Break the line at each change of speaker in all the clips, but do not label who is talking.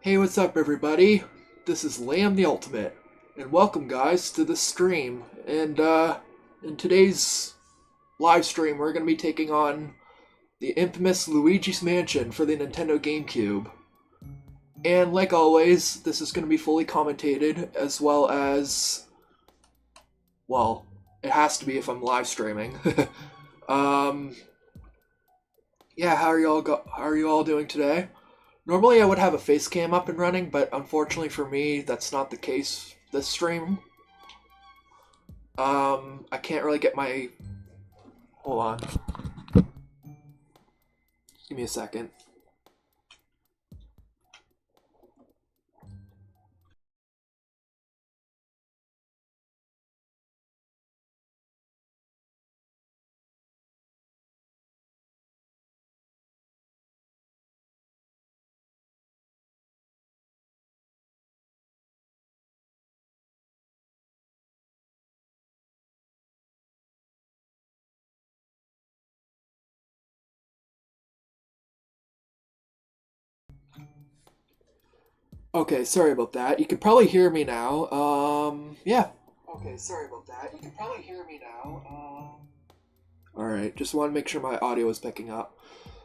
Hey, what's up, everybody? This is Lamb the Ultimate, and welcome, guys, to the stream. And in today's live stream, we're going to be taking on the infamous Luigi's Mansion for the Nintendo Gamecube. And like always, this is going to be fully commentated, as well as, well, it has to be if I'm live streaming. Yeah, how are you all doing today? Normally I would have a face cam up and running, but unfortunately for me, that's not the case this stream. I can't really get my... Hold on. Give me a second. Okay, sorry about that. You can probably hear me now. Yeah. Okay, sorry about that. You can probably hear me now. Alright, just want to make sure my audio is picking up.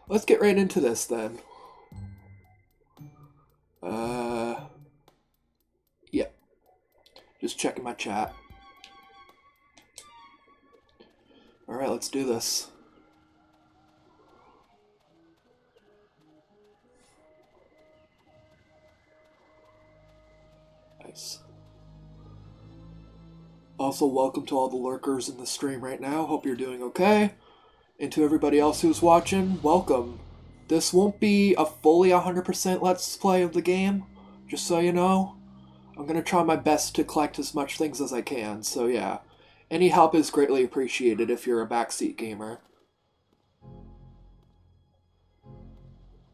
Let's get right into this then. Yeah. Just checking my chat. Alright, let's do this. Nice. Also, welcome to all the lurkers in the stream right now. Hope you're doing okay. And to everybody else who's watching, welcome. This won't be a fully 100% Let's Play of the game, just so you know. I'm going to try my best to collect as much things as I can, so yeah. Any help is greatly appreciated if you're a backseat gamer.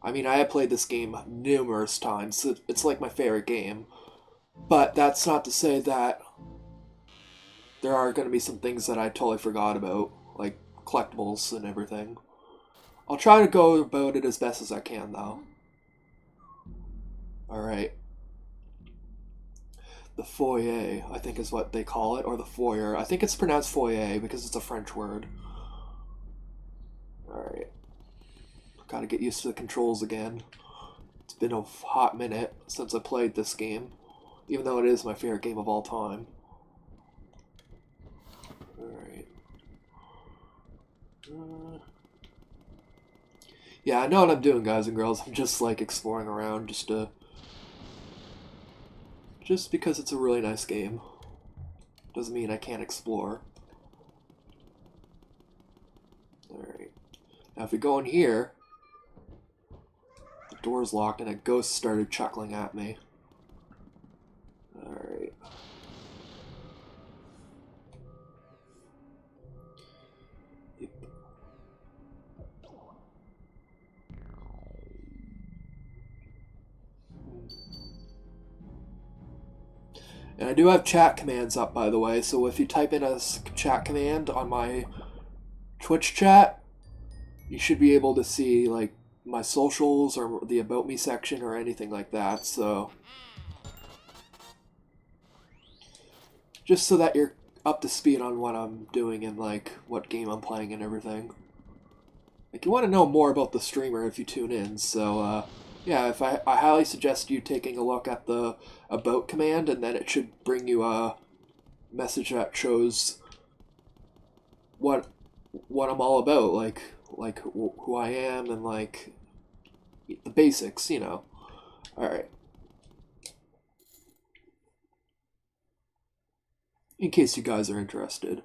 I mean, I have played this game numerous times. It's like my favorite game. But that's not to say that there are going to be some things that I totally forgot about, like collectibles and everything. I'll try to go about it as best as I can, though. Alright. The foyer, I think is what they call it, or the foyer. I think it's pronounced foyer because it's a French word. Alright. Gotta get used to the controls again. It's been a hot minute since I played this game, even though it is my favorite game of all time. Alright. Yeah, I know what I'm doing, guys and girls. I'm just like exploring around just because it's a really nice game. Doesn't mean I can't explore. Alright. Now if we go in here, the door's locked and a ghost started chuckling at me. Alright. Yep. And I do have chat commands up, by the way, so if you type in a chat command on my Twitch chat, you should be able to see, like, my socials or the About Me section or anything like that, so... Just so that you're up to speed on what I'm doing and, like, what game I'm playing and everything. Like, you want to know more about the streamer if you tune in, so, yeah, I highly suggest you taking a look at the About command, and then it should bring you a message that shows what I'm all about, like who I am and like the basics, you know. All right. In case you guys are interested.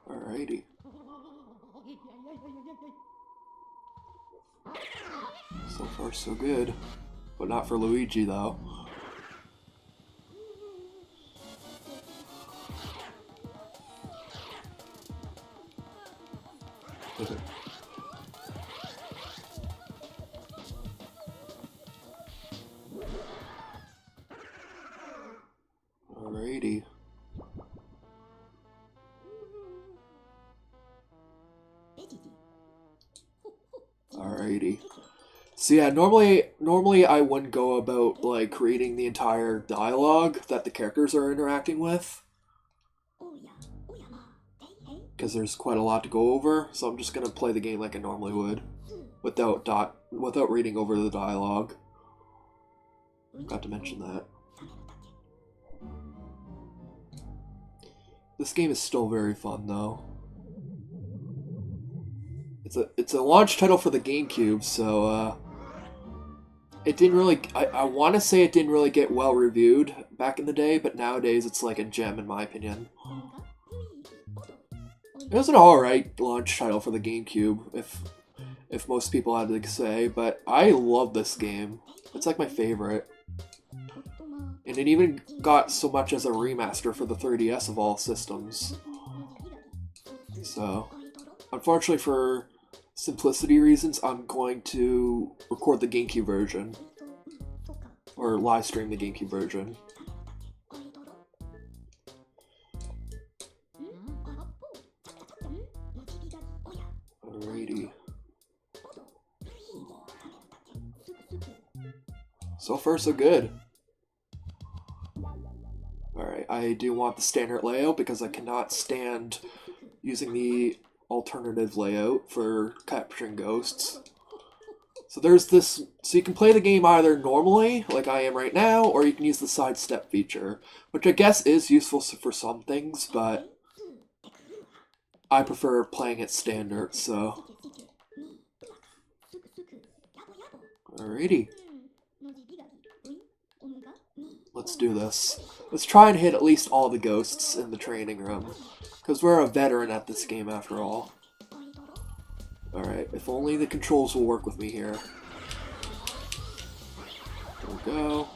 Alrighty. So far, so good. But not for Luigi, though. Alrighty. Alrighty. So yeah, normally I wouldn't go about like reading the entire dialogue that the characters are interacting with, because there's quite a lot to go over. So I'm just gonna play the game like I normally would, without reading over the dialogue. Got to mention that. This game is still very fun though. It's a launch title for the GameCube, so it didn't really. I want to say it didn't really get well reviewed back in the day, but nowadays it's like a gem in my opinion. It was an alright launch title for the GameCube, if most people had to say, but I love this game. It's like my favorite. And it even got so much as a remaster for the 3DS of all systems. So, unfortunately for simplicity reasons, I'm going to record the GameCube version. Or live stream the GameCube version. Alrighty. So far, so good. Alright, I do want the standard layout because I cannot stand using the alternative layout for capturing ghosts. So there's this, so you can play the game either normally, like I am right now, or you can use the sidestep feature, which I guess is useful for some things, but I prefer playing it standard, so. Alrighty. Let's do this. Let's try and hit at least all the ghosts in the training room, because we're a veteran at this game after all. Alright, if only the controls will work with me here. There we go.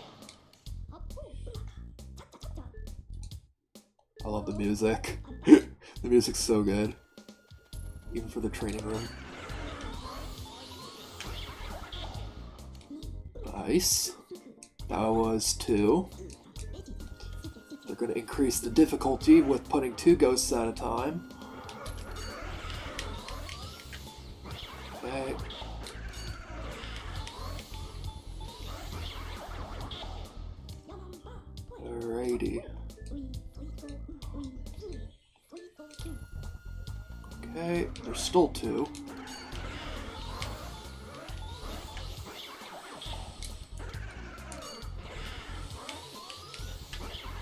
I love the music. The music's so good. Even for the training room. Nice. That was 2. They're going to increase the difficulty with putting 2 ghosts at a time. Okay. Alrighty. Okay, there's still 2.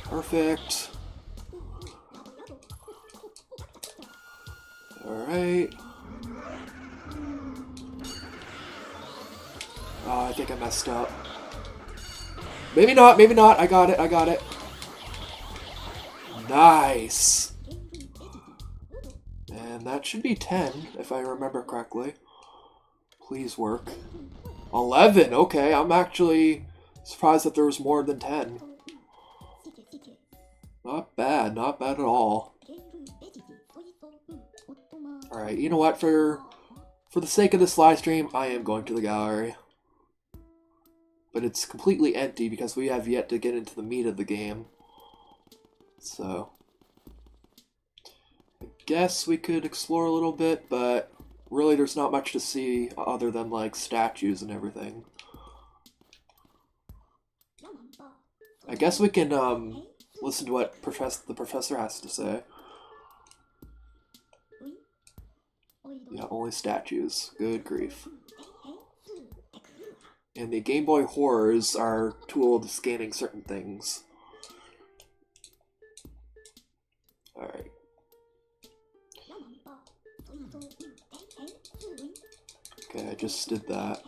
Perfect. Alright. Oh, I think I messed up. Maybe not, maybe not. I got it, I got it. Nice. And that should be 10, if I remember correctly. Please work. 11, okay. I'm actually surprised that there was more than 10. Not bad at all. Alright, you know what? For the sake of this live stream, I am going to the gallery. But it's completely empty because we have yet to get into the meat of the game. So, I guess we could explore a little bit, but really there's not much to see other than like statues and everything. I guess we can listen to what the professor has to say. Yeah, only statues. Good grief. And the Game Boy horrors are tool to scanning certain things. Alright. Okay, I just did that.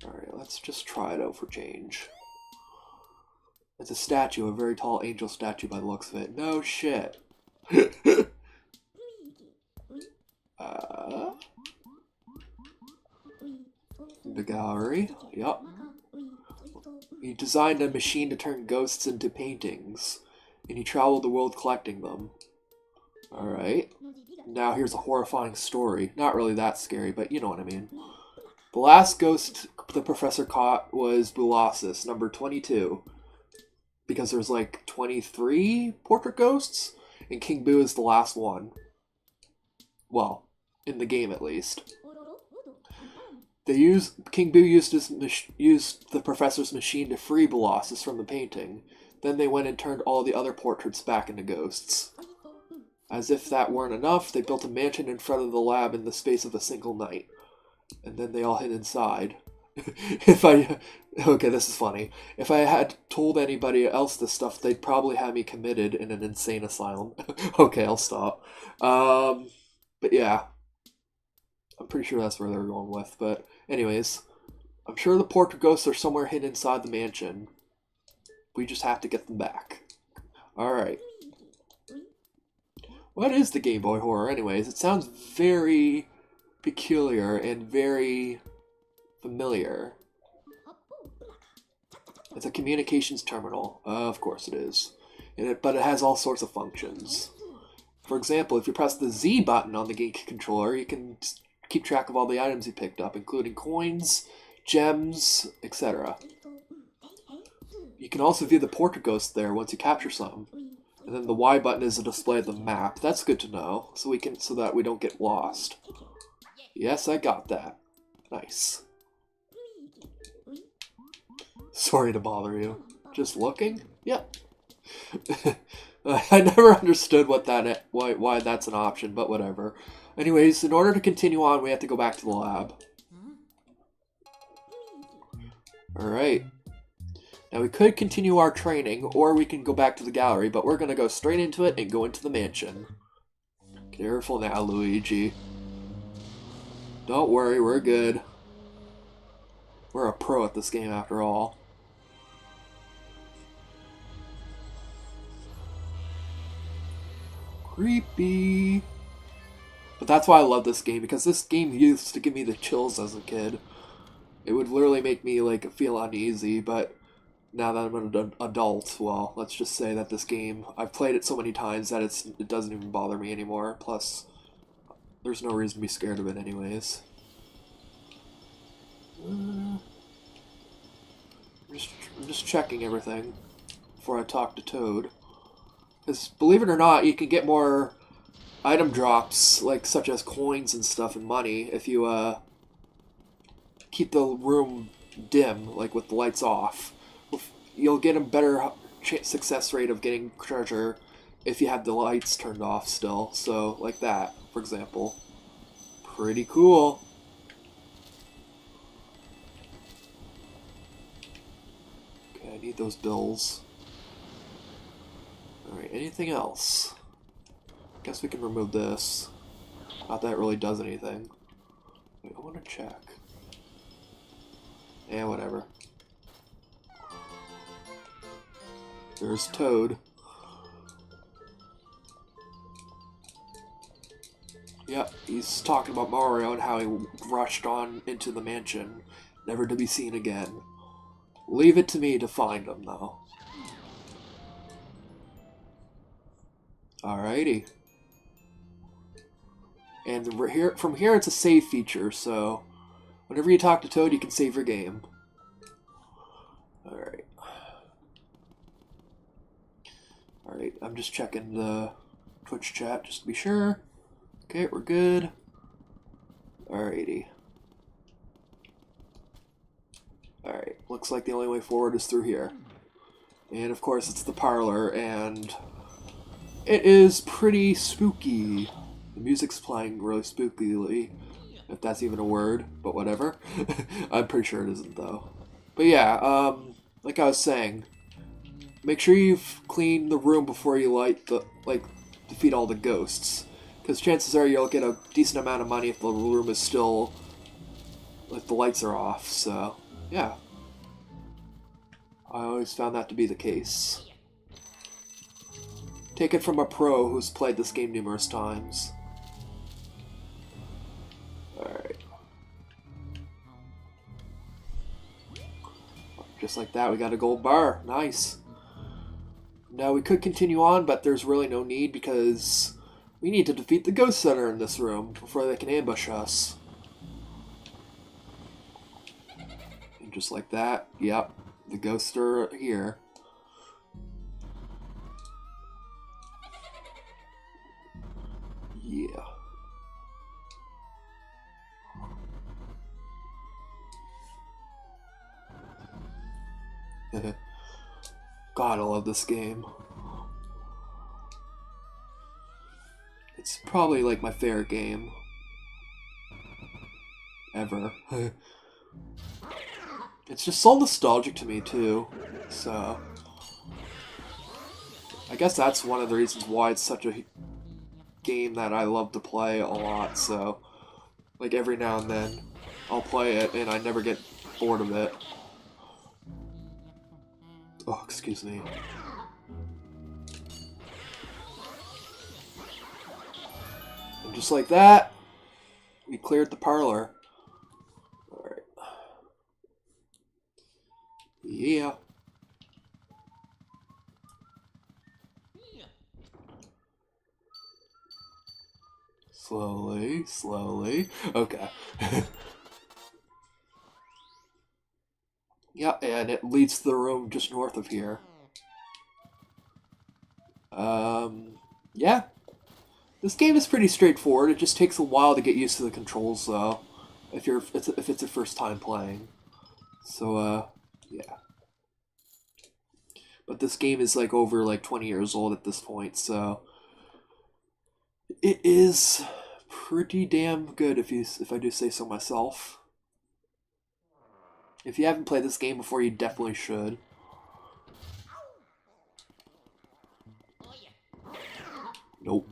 Alright, let's just try it out for change. It's a statue, a very tall angel statue by the looks of it. No shit. The gallery. Yup. He designed a machine to turn ghosts into paintings, and he traveled the world collecting them. Alright. Now here's a horrifying story. Not really that scary, but you know what I mean. The last ghost the professor caught was Bulassis, number 22. Because there's like 23 portrait ghosts, and King Boo is the last one. Well, in the game at least. King Boo used used the professor's machine to free Colossus from the painting. Then they went and turned all the other portraits back into ghosts. As if that weren't enough, they built a mansion in front of the lab in the space of a single night. And then they all hid inside. Okay, this is funny. If I had told anybody else this stuff, they'd probably have me committed in an insane asylum. Okay, I'll stop. But yeah, I'm pretty sure that's where they're going with. But anyways, I'm sure the portrait ghosts are somewhere hidden inside the mansion. We just have to get them back. Alright. What is the Game Boy Horror anyways? It sounds very peculiar and very familiar. It's a communications terminal. Of course it is. But it has all sorts of functions. For example, if you press the Z button on the game controller, you can keep track of all the items you picked up, including coins, gems, etc. You can also view the portrait ghost there once you capture some. And then the Y button is a display of the map. That's good to know, so that we don't get lost. Yes, I got that. Nice. Sorry to bother you. Just looking? Yep. I never understood why that's an option, but whatever. Anyways, in order to continue on, we have to go back to the lab. Alright. Now we could continue our training, or we can go back to the gallery, but we're gonna go straight into it and go into the mansion. Careful now, Luigi. Don't worry, we're good. We're a pro at this game after all. Creepy. But that's why I love this game, because this game used to give me the chills as a kid. It would literally make me like feel uneasy, but now that I'm an adult, well, let's just say that this game, I've played it so many times that it doesn't even bother me anymore. Plus, there's no reason to be scared of it anyways. I'm just checking everything before I talk to Toad. Because believe it or not, you can get more item drops, like such as coins and stuff and money, if you keep the room dim, like with the lights off. You'll get a better success rate of getting treasure if you have the lights turned off still. So, like that, for example. Pretty cool. Okay, I need those bills. Alright, anything else? Guess we can remove this. Not that it really does anything. Wait, I want to check. Yeah, whatever. There's Toad. Yep, he's talking about Mario and how he rushed on into the mansion, never to be seen again. Leave it to me to find him, though. Alrighty. And from here it's a save feature, so whenever you talk to Toad, you can save your game. Alright. Alright, I'm just checking the Twitch chat just to be sure. Okay, we're good. Alrighty. Alright, looks like the only way forward is through here. And of course it's the parlor, and it is pretty spooky. The music's playing really spookily, if that's even a word, but whatever. I'm pretty sure it isn't, though. But yeah, like I was saying, make sure you've cleaned the room before you defeat all the ghosts. Because chances are you'll get a decent amount of money if the room is still, like, the lights are off, so, yeah. I always found that to be the case. Take it from a pro who's played this game numerous times. Alright. Just like that, we got a gold bar. Nice. Now, we could continue on, but there's really no need because we need to defeat the ghosts that are in this room before they can ambush us. And just like that, yep, the ghosts are here. Yeah. God, I love this game. It's probably like my favorite game ever. It's just so nostalgic to me too, so I guess that's one of the reasons why it's such a game that I love to play a lot. So like every now and then I'll play it and I never get bored of it. Oh, excuse me. And just like that, we cleared the parlor. Alright. Yeah. Slowly, slowly. Okay. Yeah, and it leads to the room just north of here. Yeah. This game is pretty straightforward. It just takes a while to get used to the controls, though, if it's your first time playing. So, yeah. But this game is like over like 20 years old at this point, so it is pretty damn good if I do say so myself. If you haven't played this game before, you definitely should. Nope.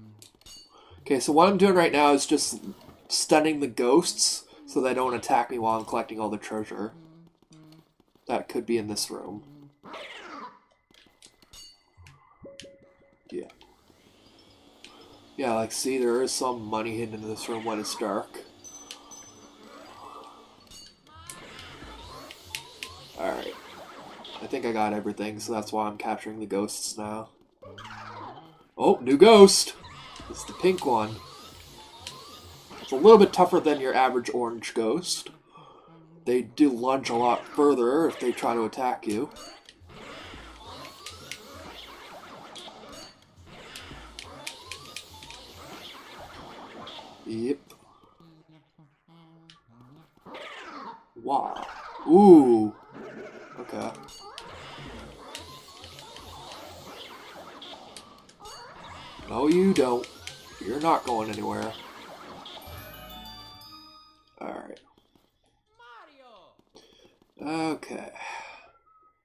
Okay, so what I'm doing right now is just stunning the ghosts so they don't attack me while I'm collecting all the treasure. That could be in this room. Yeah. Yeah, like, see, there is some money hidden in this room when it's dark. Alright. I think I got everything, so that's why I'm capturing the ghosts now. Oh, new ghost! It's the pink one. It's a little bit tougher than your average orange ghost. They do lunge a lot further if they try to attack you. Yep. Wow. Ooh. Okay. No, you don't. You're not going anywhere. Alright. Okay.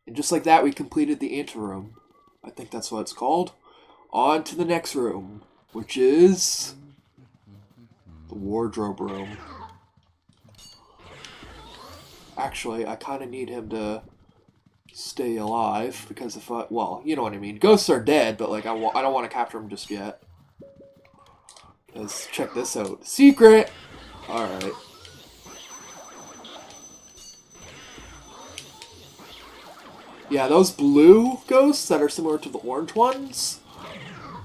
And just like that, we completed the anteroom. I think that's what it's called. On to the next room, which is the wardrobe room. Actually, I kind of need him to stay alive, because if I... Well, you know what I mean. Ghosts are dead, but like I don't want to capture him just yet. Let's check this out. Secret! Alright. Yeah, those blue ghosts that are similar to the orange ones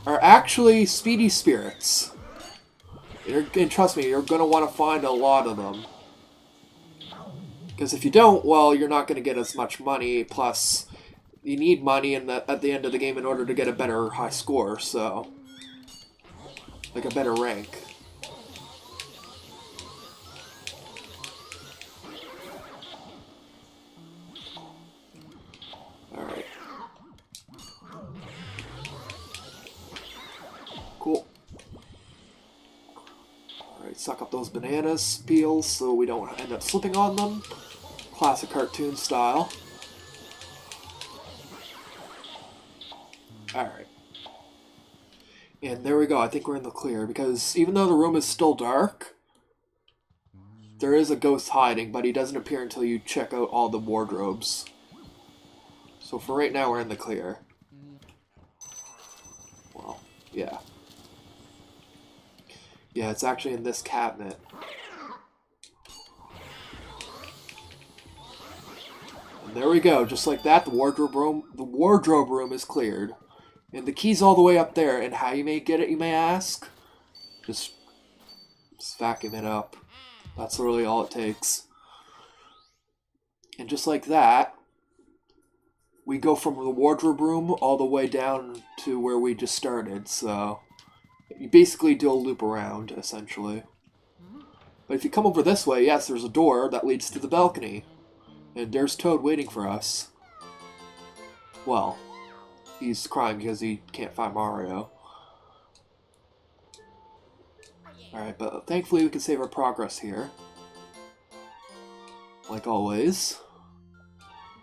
are actually speedy spirits. And trust me, you're going to want to find a lot of them. Because if you don't, well, you're not going to get as much money, plus you need money at the end of the game in order to get a better high score, so... Like a better rank. Alright. Cool. Alright, suck up those bananas peels so we don't end up slipping on them. Classic cartoon style. Alright. And there we go, I think we're in the clear, because even though the room is still dark, there is a ghost hiding, but he doesn't appear until you check out all the wardrobes. So for right now, we're in the clear. Well, yeah. Yeah, it's actually in this cabinet. And there we go, just like that, the wardrobe room is cleared. And the key's all the way up there, and how you may get it, you may ask? Just vacuum it up. That's really all it takes. And just like that, we go from the wardrobe room all the way down to where we just started, so... You basically do a loop around, essentially. But if you come over this way, yes, there's a door that leads to the balcony. And there's Toad waiting for us. Well, he's crying because he can't find Mario. Alright, but thankfully we can save our progress here. Like always.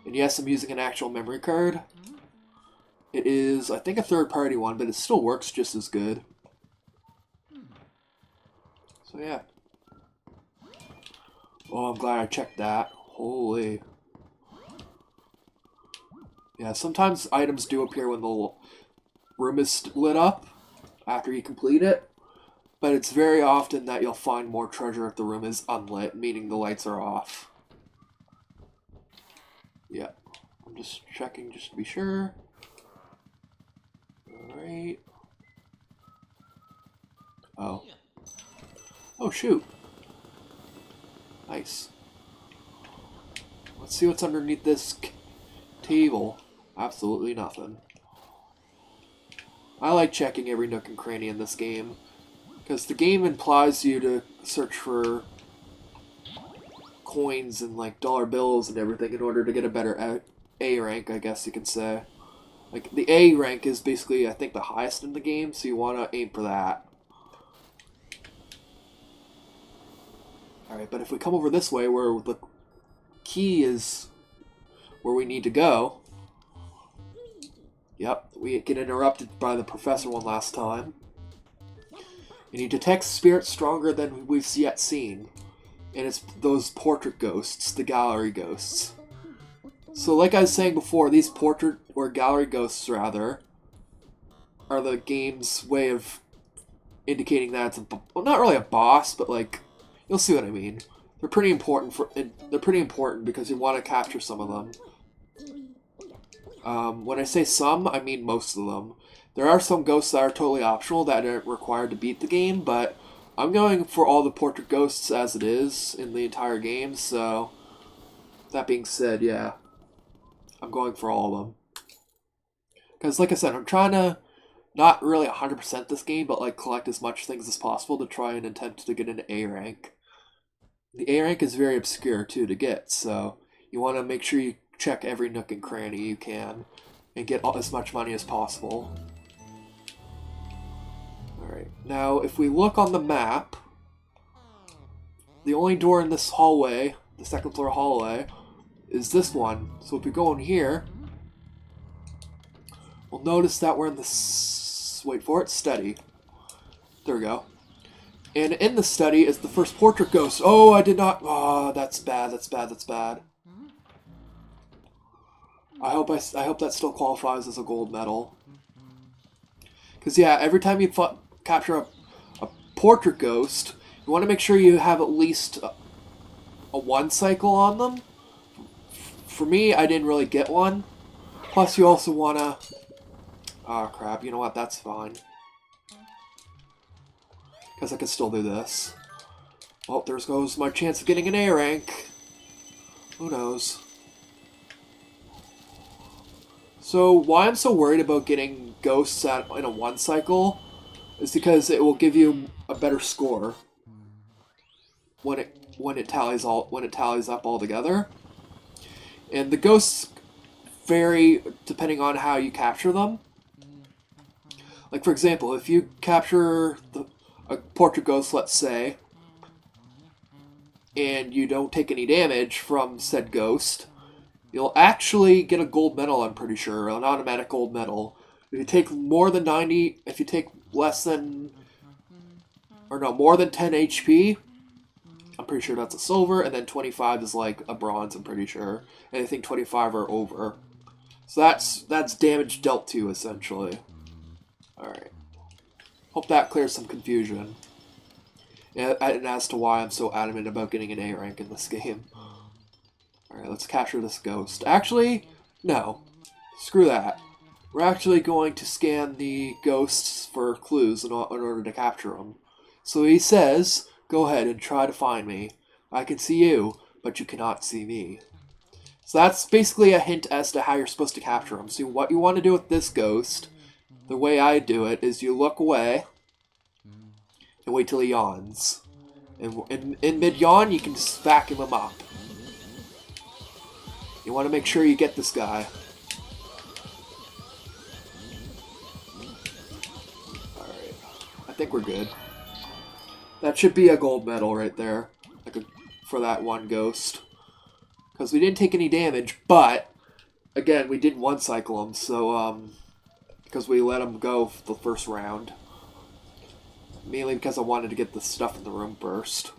And yes, I'm using an actual memory card. It is, I think, a third-party one, but it still works just as good. So yeah. Oh, I'm glad I checked that. Holy. Yeah, sometimes items do appear when the room is lit up after you complete it. But it's very often that you'll find more treasure if the room is unlit, meaning the lights are off. Yeah. I'm just checking just to be sure. Alright. Oh. Oh, shoot. Nice. Let's see what's underneath this table. Absolutely nothing. I like checking every nook and cranny in this game, because the game implies you to search for coins and like dollar bills and everything in order to get a better A rank, I guess you can say. Like, the A rank is basically, I think, the highest in the game, so you want to aim for that. Alright, but if we come over this way, where the key is where we need to go... Yep, we get interrupted by the professor one last time. And he detects spirits stronger than we've yet seen. And it's those portrait ghosts, the gallery ghosts. So like I was saying before, these portrait, or gallery ghosts rather, are the game's way of indicating that it's well, not really a boss, but like, you'll see what I mean. They're pretty important because you want to capture some of them. When I say some, I mean most of them. There are some ghosts that are totally optional that aren't required to beat the game, but I'm going for all the portrait ghosts as it is in the entire game, so that being said, yeah. I'm going for all of them. Because, like I said, I'm trying to not really 100% this game, but like collect as much things as possible to try and attempt to get an A rank. The A rank is very obscure, too, to get, so you want to make sure you check every nook and cranny you can and get as much money as possible. Alright, now if we look on the map, the only door in this hallway, the second floor hallway, is this one. So if we go in here, we'll notice that we're in the... wait for it, study. There we go. And in the study is the first portrait ghost. Oh, I did not... Oh, that's bad, that's bad, that's bad. I hope that still qualifies as a gold medal. Because, yeah, every time you capture a portrait ghost, you want to make sure you have at least a one cycle on them. For me, I didn't really get one. Plus, you also want to... Oh, crap. You know what? That's fine. Because I can still do this. Oh, there goes my chance of getting an A rank. Who knows? So, why I'm so worried about getting ghosts in a one cycle is because it will give you a better score when it tallies up all together. And the ghosts vary depending on how you capture them. Like, for example, if you capture a portrait ghost, let's say, and you don't take any damage from said ghost, you'll actually get a gold medal, I'm pretty sure, an automatic gold medal. If you take more than 90, if you take less than, or no, more than 10 HP, I'm pretty sure that's a silver, and then 25 is like a bronze, I'm pretty sure. Anything 25 or over. So that's damage dealt to, essentially. Alright. Hope that clears some confusion. And as to why I'm so adamant about getting an A rank in this game. Alright, let's capture this ghost. Actually, no. Screw that. We're actually going to scan the ghosts for clues in order to capture them. So he says, go ahead and try to find me. I can see you, but you cannot see me. So that's basically a hint as to how you're supposed to capture them. So what you want to do with this ghost, the way I do it, is you look away and wait till he yawns. And in mid-yawn, you can just vacuum him up. You want to make sure you get this guy. think we're good. That should be a gold medal right there, like for that one ghost. Because we didn't take any damage, but, again, we did one cycle him, so, because we let him go for the first round. Mainly because I wanted to get the stuff in the room first.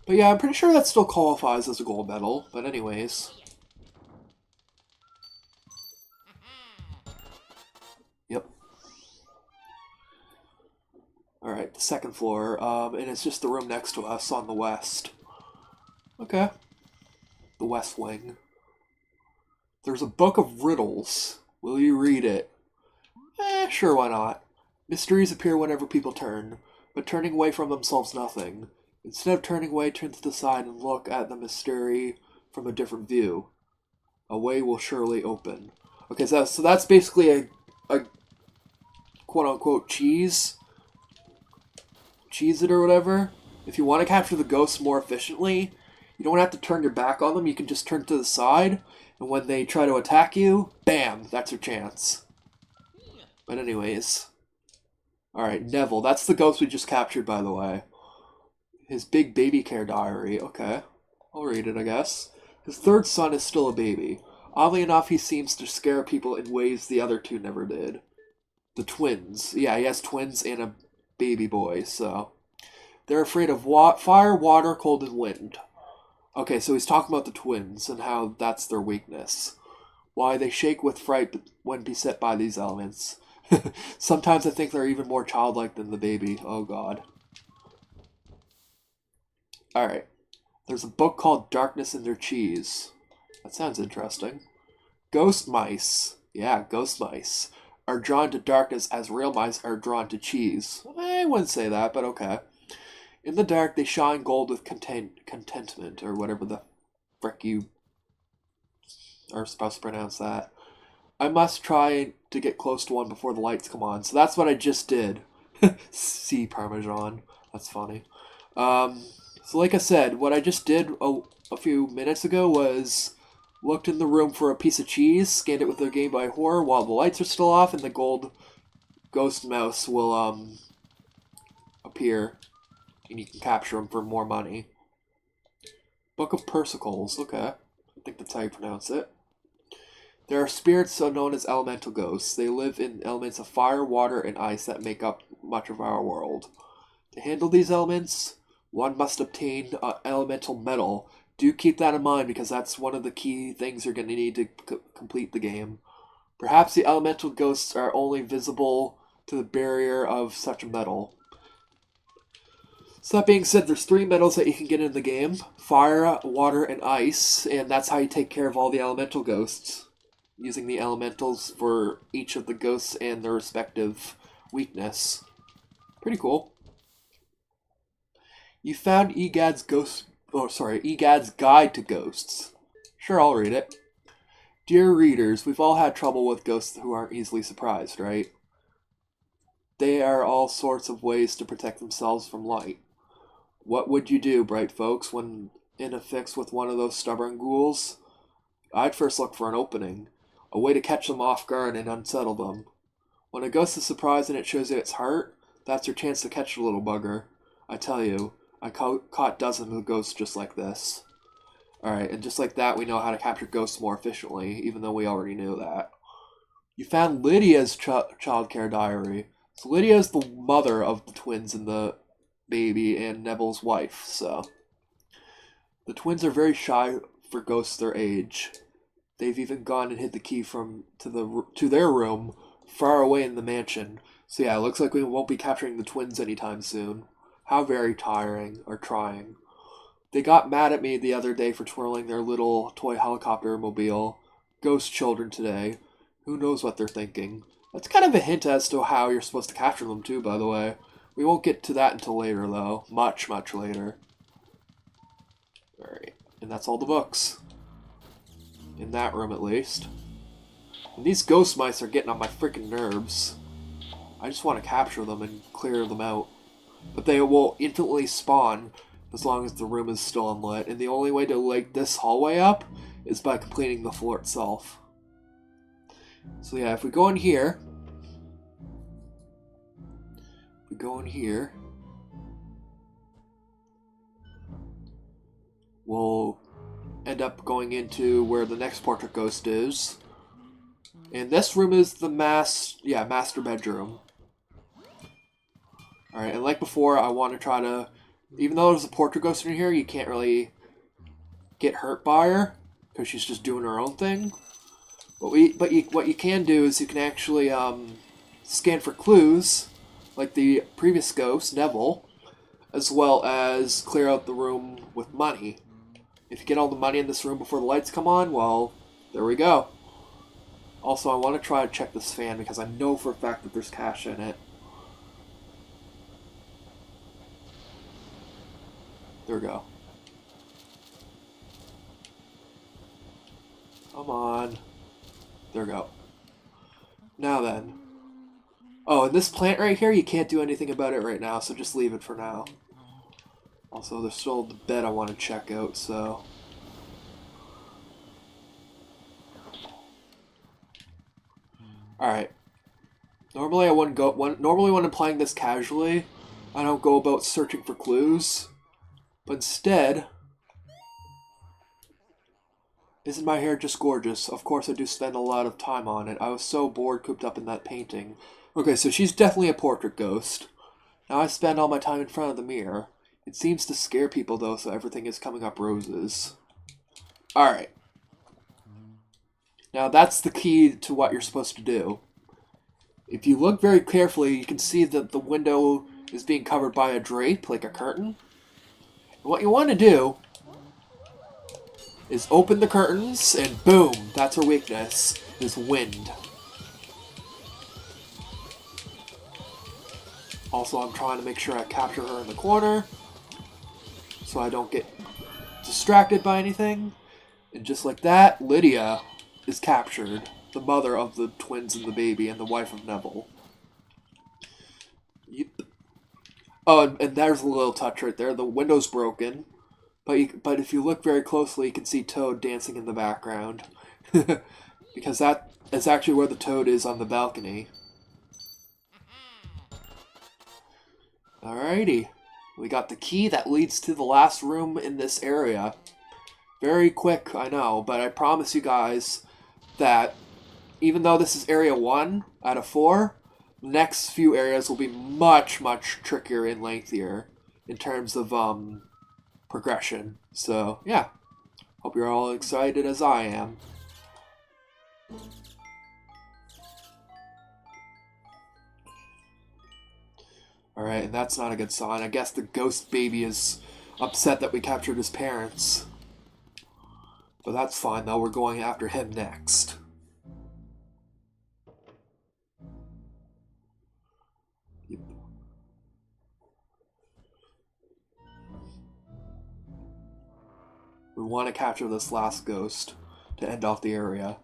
But yeah, I'm pretty sure that still qualifies as a gold medal, but anyways. Yep. Alright, the second floor, and it's just the room next to us on the west. Okay. The west wing. There's a book of riddles. Will you read it? Sure, why not? Mysteries appear whenever people turn, but turning away from them solves nothing. Instead of turning away, turn to the side and look at the mystery from a different view. A way will surely open. Okay, so that's basically a quote-unquote cheese it or whatever. If you want to capture the ghosts more efficiently, you don't have to turn your back on them. You can just turn to the side, and when they try to attack you, bam, that's your chance. But anyways. Alright, Neville. That's the ghost we just captured, by the way. His big baby care diary. Okay. I'll read it, I guess. His third son is still a baby. Oddly enough, he seems to scare people in ways the other two never did. The twins. Yeah, he has twins and a baby boy, so... They're afraid of fire, water, cold, and wind. Okay, so he's talking about the twins and how that's their weakness. Why they shake with fright when beset by these elements. Sometimes I think they're even more childlike than the baby. Oh god. Alright. There's a book called Darkness in Their Cheese. That sounds interesting. Ghost mice. Yeah, ghost mice. Are drawn to darkness as real mice are drawn to cheese. I wouldn't say that, but okay. In the dark, they shine gold with contentment, or whatever the frick you are supposed to pronounce that. I must try to get close to one before the lights come on. So that's what I just did. See Parmesan. That's funny. So like I said, what I just did a few minutes ago was looked in the room for a piece of cheese, scanned it with the Game Boy Horror while the lights are still off, and the gold ghost mouse will appear, and you can capture them for more money. Book of Persicles. Okay. I think that's how you pronounce it. There are spirits so known as elemental ghosts. They live in elements of fire, water, and ice that make up much of our world. To handle these elements, one must obtain elemental metal. Do keep that in mind because that's one of the key things you're going to need to complete the game. Perhaps the elemental ghosts are only visible to the barrier of such a metal. So that being said, there's 3 metals that you can get in the game. Fire, water, and ice. And that's how you take care of all the elemental ghosts. Using the elementals for each of the ghosts and their respective weakness. Pretty cool. You found Egad's Guide to Ghosts. Sure, I'll read it. Dear readers, we've all had trouble with ghosts who aren't easily surprised, right? They are all sorts of ways to protect themselves from light. What would you do, bright folks, when in a fix with one of those stubborn ghouls? I'd first look for an opening. A way to catch them off guard and unsettle them. When a ghost is surprised and it shows you its heart, that's your chance to catch the little bugger. I tell you, I caught dozens of ghosts just like this. Alright, and just like that, we know how to capture ghosts more efficiently, even though we already knew that. You found Lydia's childcare diary. So Lydia's the mother of the twins and the baby and Neville's wife, so. The twins are very shy for ghosts their age. They've even gone and hid the key to their room far away in the mansion. So yeah, it looks like we won't be capturing the twins anytime soon. How very tiring, or trying. They got mad at me the other day for twirling their little toy helicopter mobile. Ghost children today. Who knows what they're thinking. That's kind of a hint as to how you're supposed to capture them too, by the way. We won't get to that until later, though. Much, much later. Alright, and that's all the books. In that room, at least. And these ghost mice are getting on my freaking nerves. I just want to capture them and clear them out. But they will infinitely spawn as long as the room is still unlit. And the only way to light this hallway up is by completing the floor itself. So yeah, if we go in here, we go in here, we'll end up going into where the next portrait ghost is. And this room is the master bedroom. Alright, and like before, I want to try to, even though there's a portrait ghost in here, you can't really get hurt by her, because she's just doing her own thing. But what you can do is you can actually scan for clues, like the previous ghost, Neville, as well as clear out the room with money. If you get all the money in this room before the lights come on, well, there we go. Also, I want to try to check this fan because I know for a fact that there's cash in it. There we go. Come on. There we go. Now then. Oh, and this plant right here, you can't do anything about it right now, so just leave it for now. Also, there's still the bed I want to check out, so... Alright. Normally when I'm playing this casually, I don't go about searching for clues. But instead... Isn't my hair just gorgeous? Of course I do spend a lot of time on it. I was so bored cooped up in that painting. Okay, so she's definitely a portrait ghost. Now I spend all my time in front of the mirror. It seems to scare people though, so everything is coming up roses. Alright. Now that's the key to what you're supposed to do. If you look very carefully, you can see that the window is being covered by a drape, like a curtain. And what you want to do is open the curtains, and boom, that's her weakness, is wind. Also, I'm trying to make sure I capture her in the corner, so I don't get distracted by anything. And just like that, Lydia is captured, the mother of the twins and the baby, and the wife of Neville. Yep. Oh, and there's a little touch right there. The window's broken. But if you look very closely, you can see Toad dancing in the background. Because that is actually where the Toad is on the balcony. Alrighty. We got the key that leads to the last room in this area. Very quick, I know, but I promise you guys that even though this is area 1 out of 4, the next few areas will be much, much trickier and lengthier in terms of progression. So, yeah. Hope you're all excited as I am. Alright, and that's not a good sign. I guess the ghost baby is upset that we captured his parents. But that's fine, though. We're going after him next. Yep. We want to capture this last ghost to end off the area.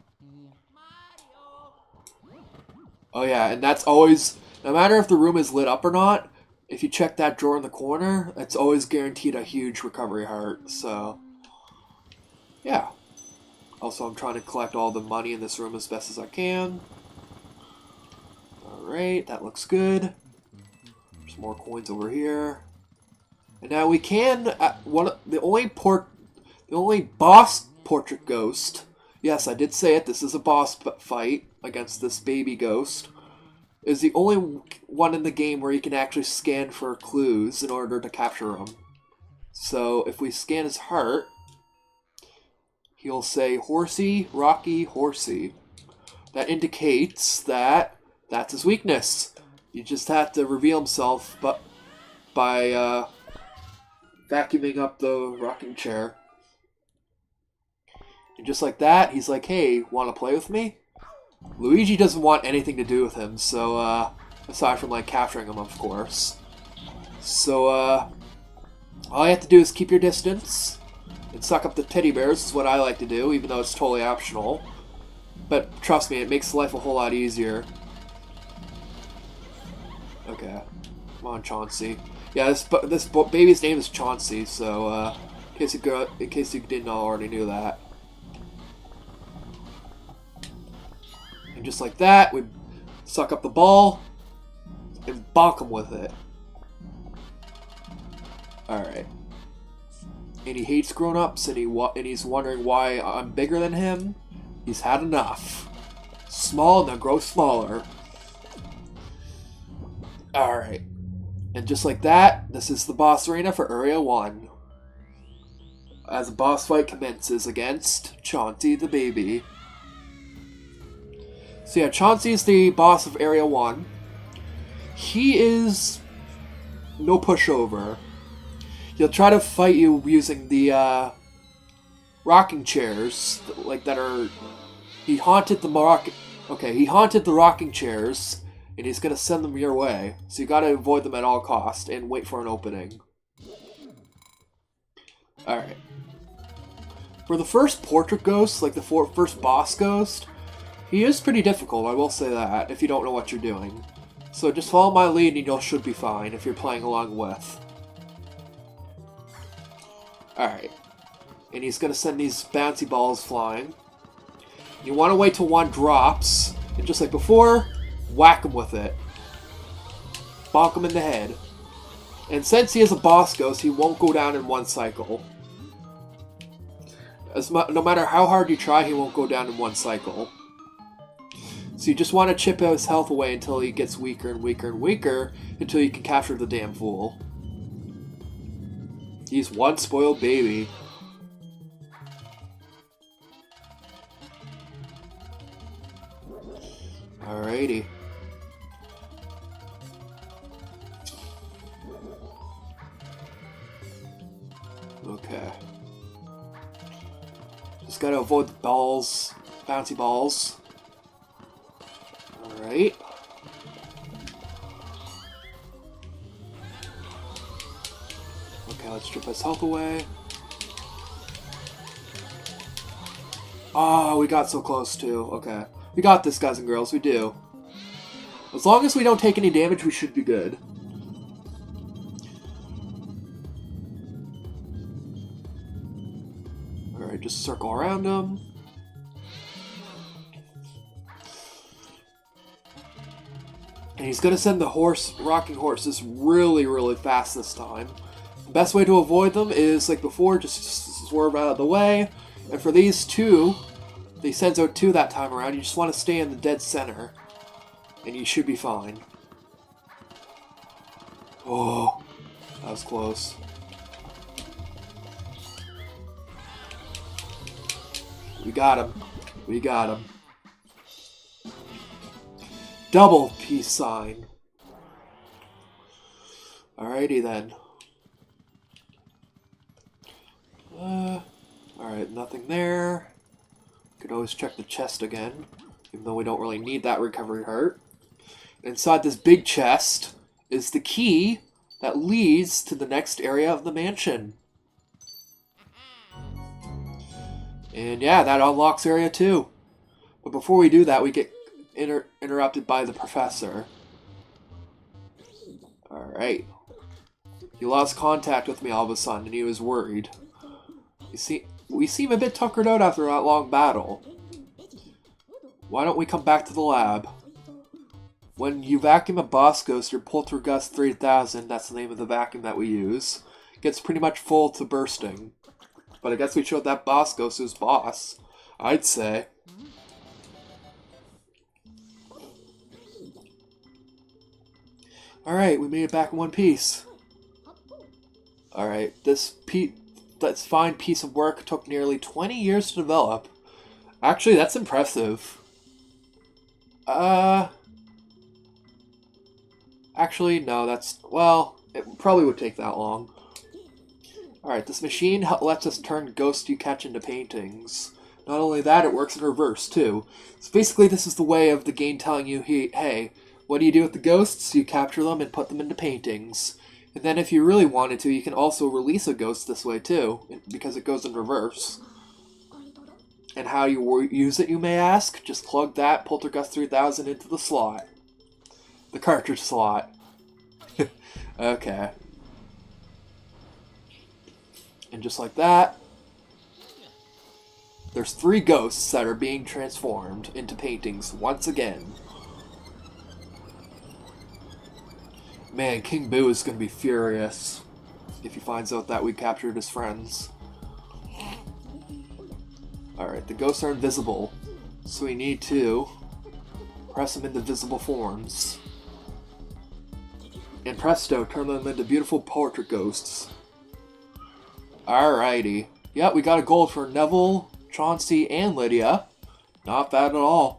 Oh yeah, and that's always... No matter if the room is lit up or not, if you check that drawer in the corner, it's always guaranteed a huge recovery heart, so... Yeah. Also, I'm trying to collect all the money in this room as best as I can. Alright, that looks good. There's more coins over here. And now we can... the only boss portrait ghost... Yes, I did say it, this is a boss fight against this baby ghost. Is the only one in the game where you can actually scan for clues in order to capture him. So, if we scan his heart... He'll say, horsey, rocky, horsey. That indicates that that's his weakness. You just have to reveal himself by vacuuming up the rocking chair. And just like that, he's like, hey, want to play with me? Luigi doesn't want anything to do with him, so, aside from, like, capturing him, of course. So, all you have to do is keep your distance. And suck up the teddy bears is what I like to do, even though it's totally optional. But trust me, it makes life a whole lot easier. Okay. Come on, Chauncey. Yeah, this baby's name is Chauncey, so in case you didn't already knew that. And just like that, we suck up the ball. and bonk him with it. Alright. And he hates grown-ups, and he's wondering why I'm bigger than him. He's had enough. Small, now grow smaller. Alright. And just like that, this is the boss arena for Area 1. As a boss fight commences against Chauncey the baby. So yeah, Chauncey is the boss of Area 1. He is no pushover. He'll try to fight you using the rocking chairs, like that are. He haunted the rocking chairs, and he's gonna send them your way. So you gotta avoid them at all costs and wait for an opening. All right. For the first portrait ghost, like the first boss ghost, he is pretty difficult. I will say that if you don't know what you're doing. So just follow my lead, and you should be fine if you're playing along with. Alright. And he's going to send these bouncy balls flying. You want to wait till one drops. And just like before, whack him with it. Bonk him in the head. And since he is a boss ghost, he won't go down in one cycle. No matter how hard you try, he won't go down in one cycle. So you just want to chip his health away until he gets weaker and weaker and weaker, until you can capture the damn fool. He's one spoiled baby. Alrighty. Okay. Just gotta avoid the balls, bouncy balls. Alright. Okay, let's strip his health away. Oh, we got so close too. Okay. We got this, guys and girls. We do. As long as we don't take any damage, we should be good. Alright, just circle around him. And he's going to send the rocking horses really, really fast this time. The best way to avoid them is, like before, just swerve out of the way. And for these two, he sends out two that time around, you just want to stay in the dead center. And you should be fine. Oh, that was close. We got him. We got him. Double peace sign. Alrighty then. Alright, nothing there. Could always check the chest again, even though we don't really need that recovery heart. Inside this big chest is the key that leads to the next area of the mansion. And yeah, that unlocks area 2. But before we do that, we get interrupted by the professor. Alright. He lost contact with me all of a sudden, and he was worried. You see, we seem a bit tuckered out after that long battle. Why don't we come back to the lab? When you vacuum a boss ghost, your Poltergust 3000, that's the name of the vacuum that we use, gets pretty much full to bursting. But I guess we showed that boss ghost who's boss, I'd say. Alright, we made it back in one piece. Alright, this fine piece of work took nearly 20 years to develop. Actually, that's impressive. Actually, no, well, it probably would take that long. Alright, this machine lets us turn ghosts you catch into paintings. Not only that, it works in reverse, too. So basically, this is the way of the game telling you, hey, what do you do with the ghosts? You capture them and put them into paintings. And then if you really wanted to, you can also release a ghost this way, too, because it goes in reverse. And how you use it, you may ask? Just plug that Poltergust 3000 into the slot. The cartridge slot. Okay. And just like that, there's 3 ghosts that are being transformed into paintings once again. Man, King Boo is going to be furious if he finds out that we captured his friends. Alright, the ghosts are invisible, so we need to press them into visible forms. And presto, turn them into beautiful portrait ghosts. Alrighty. Yep, we got a gold for Neville, Chauncey, and Lydia. Not bad at all.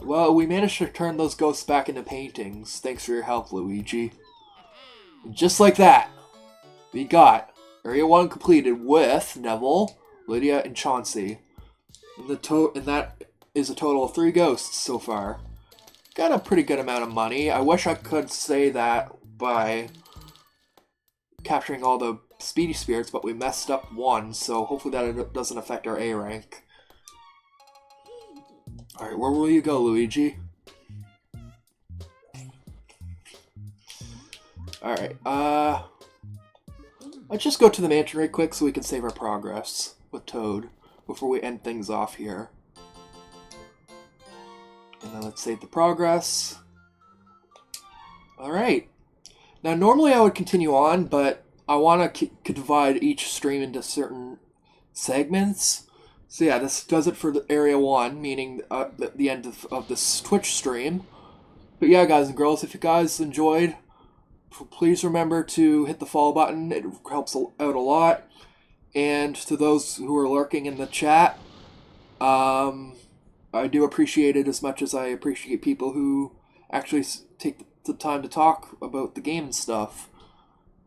Well, we managed to turn those ghosts back into paintings. Thanks for your help, Luigi. And just like that, we got Area 1 completed with Neville, Lydia, and Chauncey. And that is a total of 3 ghosts so far. Got a pretty good amount of money. I wish I could say that by capturing all the speedy spirits, but we messed up one, so hopefully that doesn't affect our A rank. Alright, where will you go, Luigi? Alright, let's just go to the mansion right quick so we can save our progress with Toad before we end things off here. And then let's save the progress. Alright. Now, normally I would continue on, but I want to divide each stream into certain segments. So yeah, this does it for the Area 1, meaning the end of this Twitch stream. But yeah, guys and girls, if you guys enjoyed, please remember to hit the follow button. It helps out a lot. And to those who are lurking in the chat, I do appreciate it as much as I appreciate people who actually take the time to talk about the game and stuff.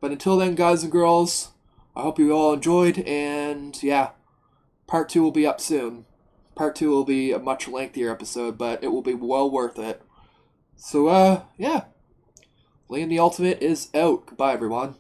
But until then, guys and girls, I hope you all enjoyed, and yeah, Part 2 will be up soon. Part 2 will be a much lengthier episode, but it will be well worth it. So, yeah. Liam the Ultimate is out. Goodbye, everyone.